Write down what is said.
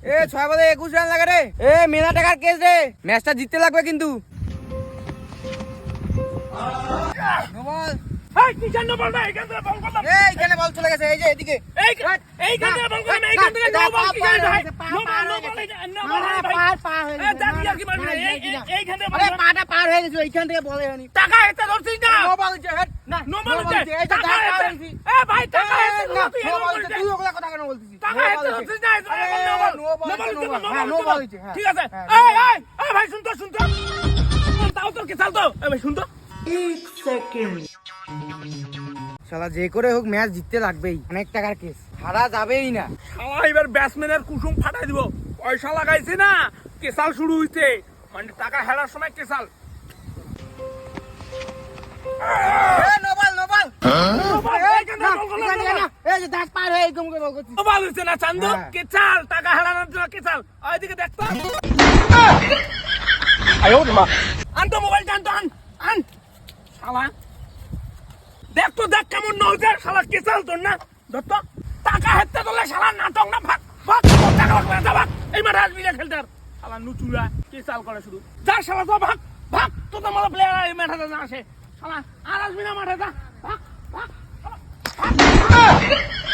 এ 6/21 run লাগে রে। এ মেলা টাকার কেস রে, ম্যাচটা জিততে লাগবে কিন্তু। No ball. এই কিসের নো বল না? এইখান থেকে বল করলাম। এই এখানে বল চলে গেছে, এই যে এদিকে। এইখান থেকে বল করলাম, এইখান থেকে নো বল কিসের ভাই? নো বল ভাই। পার হয়ে এ জানি কি মারবি না। এইখান থেকে বল। আরে পাটা পার হয়ে গেছে, এইখান থেকে বল হয়নি। টাকা এতে ধরছিস না। নো বল হচ্ছে, হেড না। নো বল হচ্ছে। এই তো টাকা টাকা এতে- হয়েছে। এ ভাই টাকা এতে না, তুই নো এরকম বল করিস হচ্ছে, না। তুই ওগুলা কথা কেন বলছিস? টাকা এতে ধরছিস না। No ball. নো বল হচ্ছে, হ্যাঁ, নো বল হচ্ছে, হ্যাঁ। ঠিক আছে। হ্যাঁ, এই ভাই শুন তো। তাও তোর কে চাল তো। এই ভাই শুন তো। শালা যে করে হোক ম্যাচ জিততে লাগবেই, অনেক টাকার কেস, হারা যাবেই না। শালা এবার ব্যাটসম্যানের কুসুম ফাটাই দিব। পয়সা লাগাইছে না, কেসাল শুরু হইছে। মানে টাকা হেরার সময় কেসাল। No ball, no ball. এইখান থেকে বল করলাম, নো বল। এই যে দাঁত পার হয়ে এরকম করে বল করছিস। মোবাইল হচ্ছে না চান্দু, হ্যাঁ। কেচাল টাকা হেরানোর জন্য কেচাল। ওইদিকে দেখতো। আন তো মোবাইলটা আন। শালা দেখ তো দেখ কেমন নজর, শালা কেচাল তোর না। ধর তো টাকা হেরতে তোলে শালা নাটক না। ভাগ টাকা লাগবে না, ভাগ। এই মাঠে আসবি না খেলতে আর। শালা নুচুরা কেচাল করে শুরু। যা শালা তো ভাগ তো তোমার প্লেয়ার এই মাঠে না আসে। শালা আর আসবি না মাঠে, যা ভাগ।